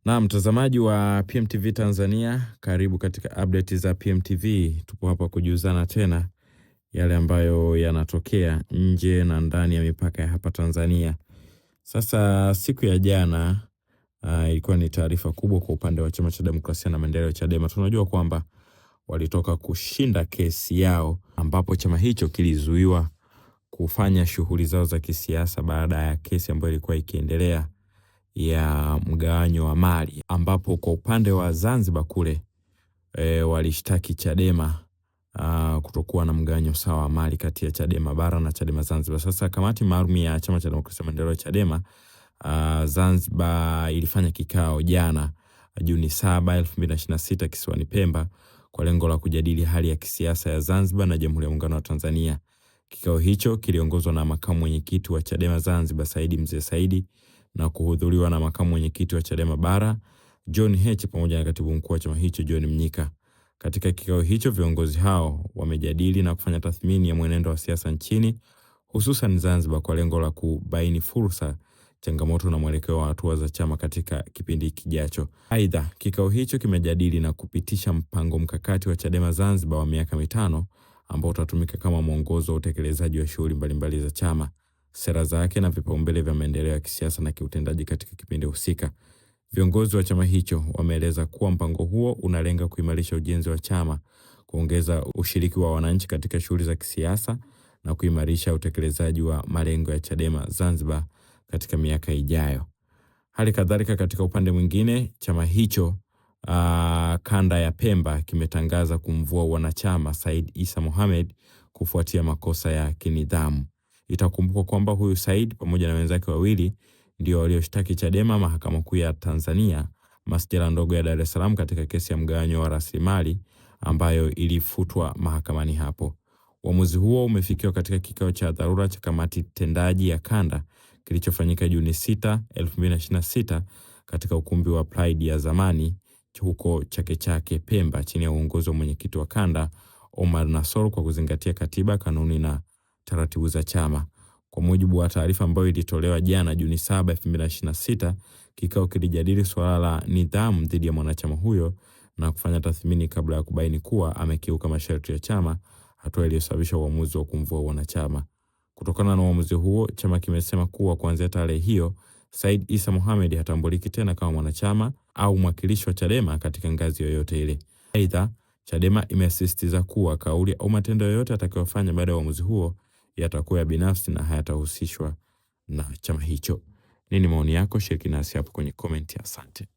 Na mtazamaji wa PMTV Tanzania, karibu katika update za PMTV. Tupo hapa kujuzana tena yale ambayo yanatokea nje na ndani ya mipaka ya hapa Tanzania. Sasa siku ya jana ilikuwa ni taarifa kubwa kwa upande wa Chama cha Demokrasia na Maendeleo Chadema. Tunajua kwamba walitoka kushinda kesi yao ambapo chama hicho kilizuiwa kufanya shughuli zao za kisiasa baada ya kesi ambayo ilikuwa ikiendelea ya mgawanyo wa mali, ambapo kwa upande wa Zanzibar kule walishtaki Chadema kutokuwa na mgawanyo sawa wa mali kati ya Chadema bara na Chadema Zanzibar. Sasa kamati maalum ya Chama cha Demokrasia na Maendeleo Chadema Zanzibar ilifanya kikao jana Juni 7, 2026 kisiwani Pemba kwa lengo la kujadili hali ya kisiasa ya Zanzibar na Jamhuri ya Muungano wa Tanzania. Kikao hicho kiliongozwa na makamu mwenyekiti wa Chadema Zanzibar Saidi Mzee Saidi na kuhudhuriwa na makamu mwenyekiti wa Chadema bara John Heche pamoja na katibu mkuu wa chama hicho John Mnyika. Katika kikao hicho viongozi hao wamejadili na kufanya tathmini ya mwenendo wa siasa nchini, hususan Zanzibar, kwa lengo la kubaini fursa, changamoto na mwelekeo wa hatua za chama katika kipindi kijacho. Aidha, kikao hicho kimejadili na kupitisha mpango mkakati wa Chadema Zanzibar wa miaka 5 ambao utatumika kama mwongozo wa utekelezaji wa shughuli mbalimbali za chama, sera zake na vipaumbele vya maendeleo ya kisiasa na kiutendaji katika kipindi husika. Viongozi wa chama hicho wameeleza kuwa mpango huo unalenga kuimarisha ujenzi wa chama, kuongeza ushiriki wa wananchi katika shughuli za kisiasa na kuimarisha utekelezaji wa malengo ya Chadema Zanzibar katika miaka ijayo. Hali kadhalika, katika upande mwingine, chama hicho kanda ya Pemba kimetangaza kumvua wanachama Said Isa Mohamed kufuatia makosa ya kinidhamu. Itakumbukwa kwamba huyu Said pamoja na wenzake wawili ndio walioshtaki Chadema Mahakama Kuu ya Tanzania masjala ndogo ya Dar es Salaam katika kesi ya mgawanyo wa rasilimali ambayo ilifutwa mahakamani hapo. Uamuzi huo umefikiwa katika kikao cha dharura cha kamati tendaji ya kanda kilichofanyika Juni 6, 2026 katika ukumbi wa Pride ya zamani huko Chake Chake Pemba chini ya uongozi wa mwenyekiti wa kanda Omar Nasor, kwa kuzingatia katiba, kanuni na taratibu za chama. Kwa mujibu wa taarifa ambayo ilitolewa jana Juni 7, 2026, kikao kilijadili swala la nidhamu dhidi ya mwanachama huyo na kufanya tathmini kabla ya kubaini kuwa amekiuka masharti ya chama, hatua iliyosababisha uamuzi wa kumvua wanachama. Kutokana na uamuzi huo, chama kimesema kuwa kuanzia tarehe hiyo Said Isa Mohamed hatambuliki tena kama mwanachama au mwakilishi wa Chadema katika ngazi yoyote ile. Aidha, Chadema imesisitiza kuwa kauli au matendo yoyote atakayofanya baada ya uamuzi huo yatakuwa ya binafsi na hayatahusishwa na chama hicho. Nini maoni yako? Shiriki nasi hapo kwenye comment. Asante.